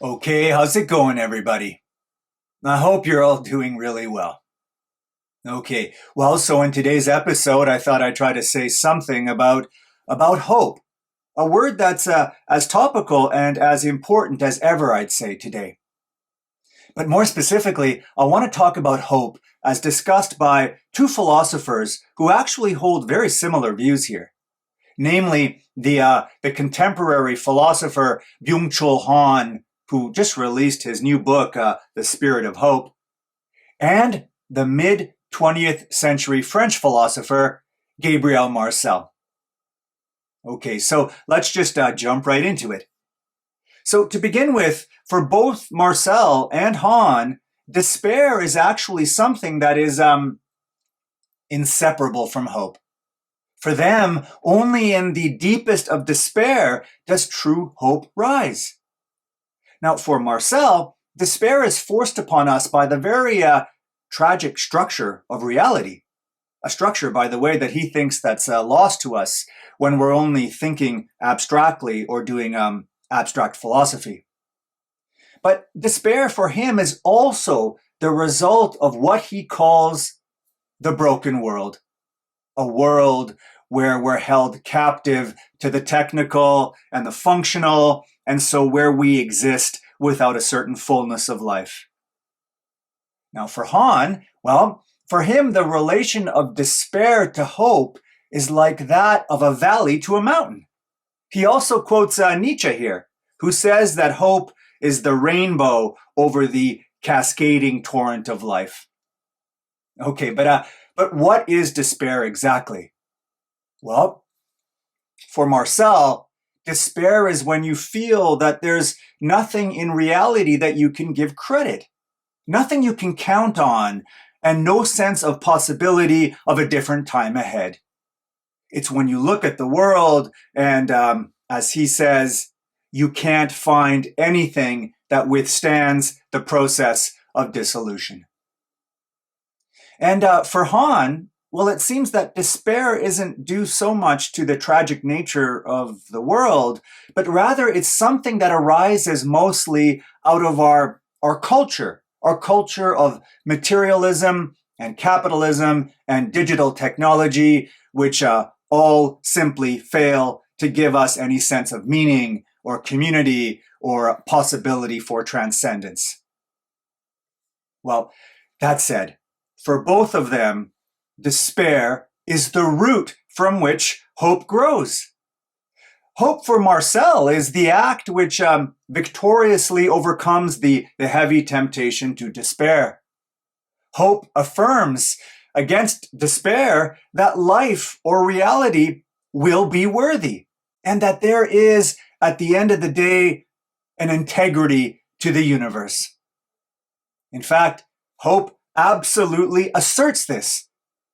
Okay, how's it going, everybody? I hope you're all doing really well. Okay, well, so in today's episode, I thought I'd try to say something about hope, a word that's as topical and as important as ever, I'd say today. But more specifically, I want to talk about hope as discussed by two philosophers who actually hold very similar views here. Namely, the contemporary philosopher Byung-Chul Han, who just released his new book, The Spirit of Hope, and the mid 20th century French philosopher Gabriel Marcel. Okay, so let's just jump right into it. So to begin with, for both Marcel and Han, despair is actually something that is inseparable from hope. For them, only in the deepest of despair does true hope rise. Now, for Marcel, despair is forced upon us by the very tragic structure of reality. A structure, by the way, that he thinks that's lost to us when we're only thinking abstractly or doing abstract philosophy. But despair for him is also the result of what he calls the broken world. A world where we're held captive to the technical and the functional, and so where we exist without a certain fullness of life. Now for Han, well, for him, the relation of despair to hope is like that of a valley to a mountain. He also quotes Nietzsche here, who says that hope is the rainbow over the cascading torrent of life. Okay, but what is despair exactly? Well, for Marcel, despair is when you feel that there's nothing in reality that you can give credit, nothing you can count on, and no sense of possibility of a different time ahead. It's when you look at the world and, as he says, you can't find anything that withstands the process of dissolution. And for Han, well, it seems that despair isn't due so much to the tragic nature of the world, but rather it's something that arises mostly out of our culture of materialism and capitalism and digital technology, which all simply fail to give us any sense of meaning or community or possibility for transcendence. Well, that said, for both of them, despair is the root from which hope grows. Hope for Marcel is the act which victoriously overcomes the heavy temptation to despair. Hope affirms against despair that life or reality will be worthy, and that there is, at the end of the day, an integrity to the universe. In fact, hope absolutely asserts this.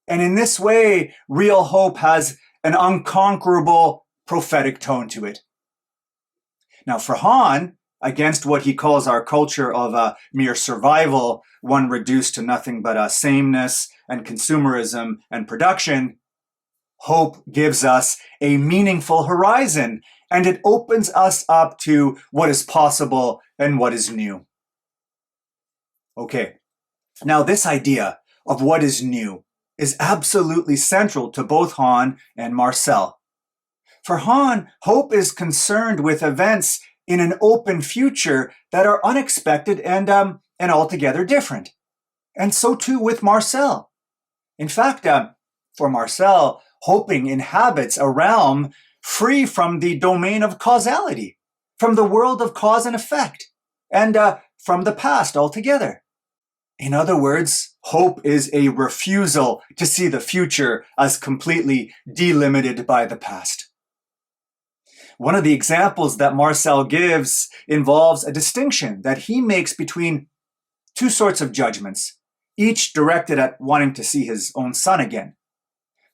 And in this way, real hope has an unconquerable prophetic tone to it. Now, for Han, against what he calls our culture of mere survival, one reduced to nothing but sameness and consumerism and production, hope gives us a meaningful horizon, and it opens us up to what is possible and what is new. Okay, now this idea of what is new is absolutely central to both Han and Marcel. For Han, hope is concerned with events in an open future that are unexpected and altogether different. And so too with Marcel. In fact, for Marcel, hoping inhabits a realm free from the domain of causality, from the world of cause and effect, and from the past altogether. In other words, hope is a refusal to see the future as completely delimited by the past. One of the examples that Marcel gives involves a distinction that he makes between two sorts of judgments, each directed at wanting to see his own son again.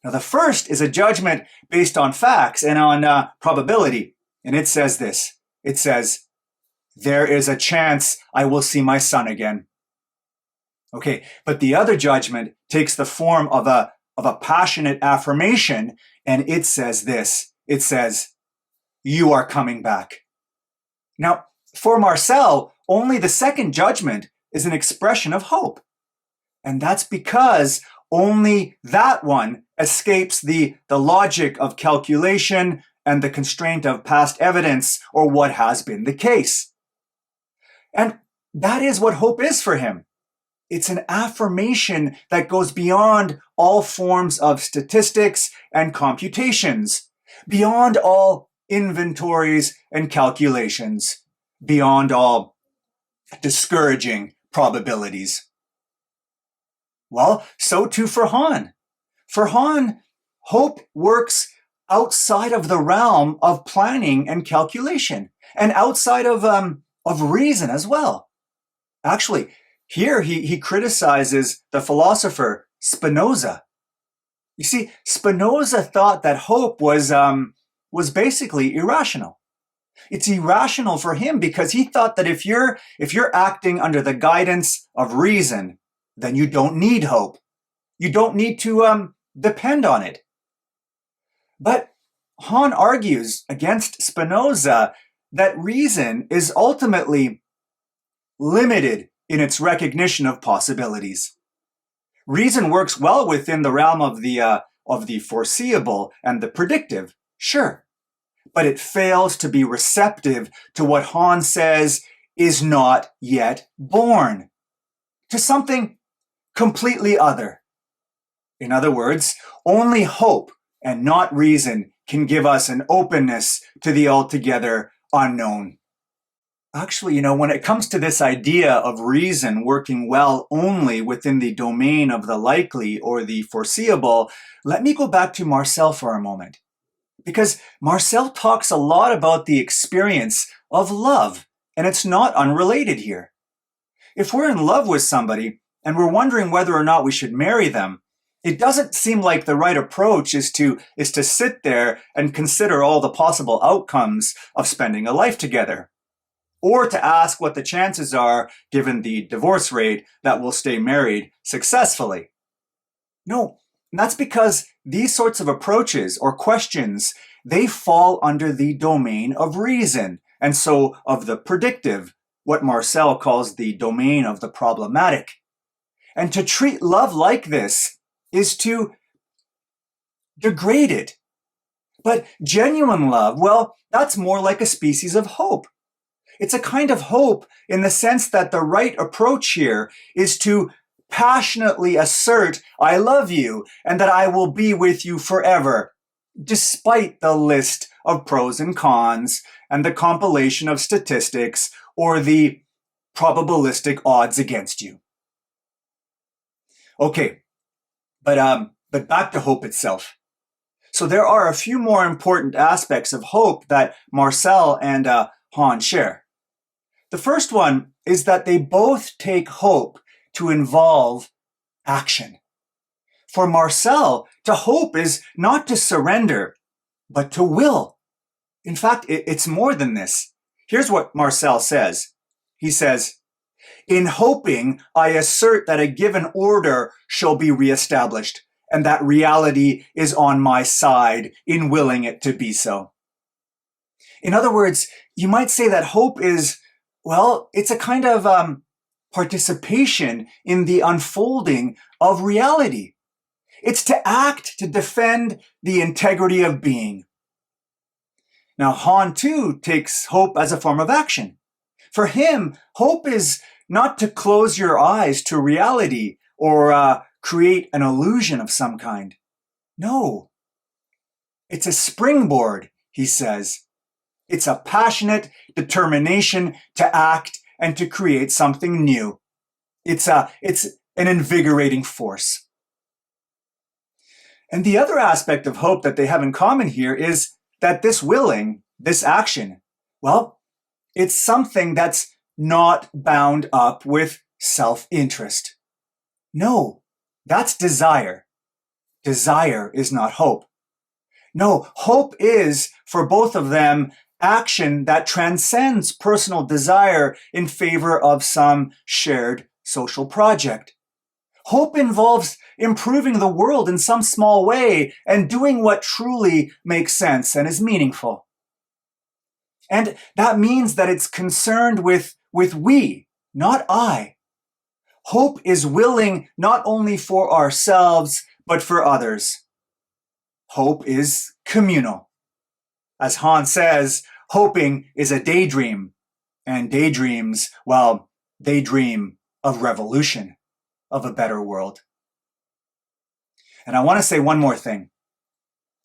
Now, the first is a judgment based on facts and on probability, and it says this. It says, there is a chance I will see my son again. Okay, but the other judgment takes the form of a passionate affirmation, and it says this. It says, you are coming back. Now, For Marcel, only the second judgment is an expression of hope. And that's because only that one escapes the logic of calculation and the constraint of past evidence or what has been the case. And that is what hope is for him. It's an affirmation that goes beyond all forms of statistics and computations, beyond all inventories and calculations, beyond all discouraging probabilities. Well, so too for Han. For Han, hope works outside of the realm of planning and calculation, and outside of reason as well. Actually, here he criticizes the philosopher Spinoza. You see, Spinoza thought that hope was basically irrational. It's irrational for him because he thought that if you're acting under the guidance of reason, then you don't need hope. You don't need to depend on it. But Han argues against Spinoza that reason is ultimately limited in its recognition of possibilities. Reason works well within the realm of the foreseeable and the predictive, sure, but it fails to be receptive to what Han says is not yet born, to something completely other. In other words, only hope and not reason can give us an openness to the altogether unknown. Actually, when it comes to this idea of reason working well only within the domain of the likely or the foreseeable, let me go back to Marcel for a moment. Because Marcel talks a lot about the experience of love, and it's not unrelated here. If we're in love with somebody and we're wondering whether or not we should marry them, it doesn't seem like the right approach is to sit there and consider all the possible outcomes of spending a life together, or to ask what the chances are, given the divorce rate, that we'll stay married successfully. No, that's because these sorts of approaches or questions, they fall under the domain of reason, and so of the predictive, what Marcel calls the domain of the problematic. And to treat love like this is to degrade it. But genuine love, well, that's more like a species of hope. It's a kind of hope in the sense that the right approach here is to passionately assert, I love you, and that I will be with you forever, despite the list of pros and cons and the compilation of statistics or the probabilistic odds against you. Okay, but back to hope itself. So there are a few more important aspects of hope that Marcel and Han share. The first one is that they both take hope to involve action. For Marcel, to hope is not to surrender, but to will. In fact, it's more than this. Here's what Marcel says. He says, "In hoping, I assert that a given order shall be reestablished, and that reality is on my side in willing it to be so." In other words, you might say that hope is, it's a kind of participation in the unfolding of reality. It's to act to defend the integrity of being. Now, Han too takes hope as a form of action. For him, hope is not to close your eyes to reality or create an illusion of some kind. No. It's a springboard, he says. It's a passionate determination to act and to create something new. It's an invigorating force. And the other aspect of hope that they have in common here is that this willing, this action, it's something that's not bound up with self-interest. No, that's desire. Desire is not hope. No, hope is, for both of them, action that transcends personal desire in favor of some shared social project. Hope involves improving the world in some small way and doing what truly makes sense and is meaningful. And that means that it's concerned with we, not I. Hope is willing not only for ourselves, but for others. Hope is communal. As Han says, hoping is a daydream, and daydreams, well, they dream of revolution, of a better world. And I want to say one more thing,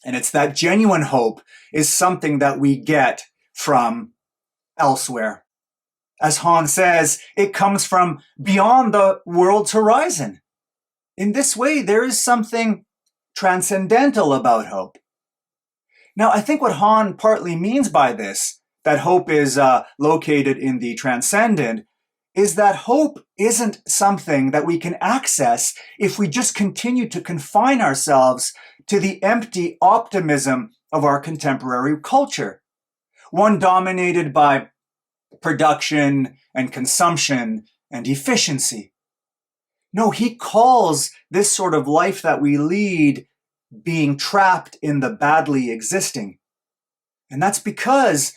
and it's that genuine hope is something that we get from elsewhere. As Han says, it comes from beyond the world's horizon. In this way, there is something transcendental about hope. Now, I think what Han partly means by this, that hope is located in the transcendent, is that hope isn't something that we can access if we just continue to confine ourselves to the empty optimism of our contemporary culture, one dominated by production and consumption and efficiency. No, he calls this sort of life that we lead being trapped in the badly existing. And that's because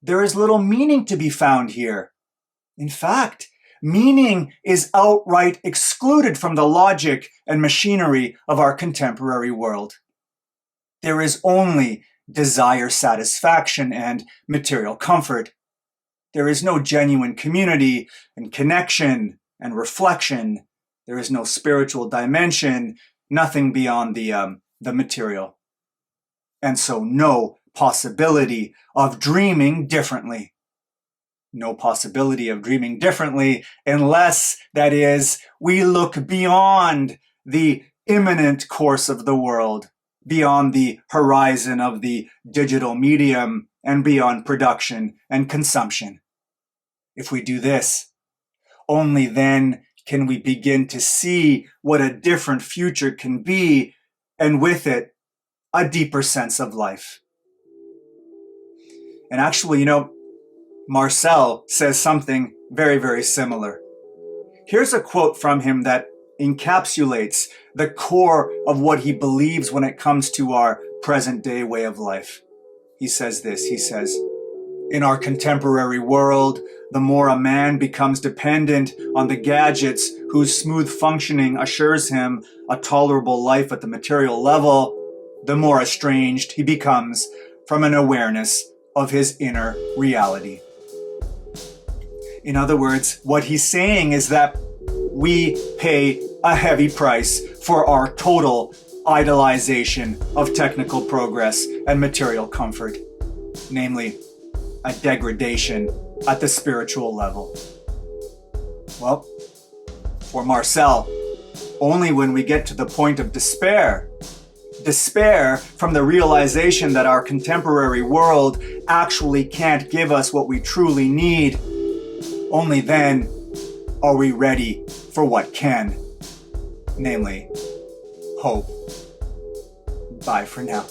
there is little meaning to be found here. In fact, meaning is outright excluded from the logic and machinery of our contemporary world. There is only desire satisfaction and material comfort. There is no genuine community and connection and reflection. There is no spiritual dimension, nothing beyond the material. And so no possibility of dreaming differently. No possibility of dreaming differently unless, that is, we look beyond the imminent course of the world, beyond the horizon of the digital medium, and beyond production and consumption. If we do this, only then can we begin to see what a different future can be, and with it, a deeper sense of life. And actually, Marcel says something very, very similar. Here's a quote from him that encapsulates the core of what he believes when it comes to our present day way of life. He says this, he says, "In our contemporary world, the more a man becomes dependent on the gadgets whose smooth functioning assures him a tolerable life at the material level, the more estranged he becomes from an awareness of his inner reality." In other words, what he's saying is that we pay a heavy price for our total idolization of technical progress and material comfort, namely a degradation at the spiritual level. Well, for Marcel, only when we get to the point of despair from the realization that our contemporary world actually can't give us what we truly need, only then are we ready for what can, namely hope. Bye for now.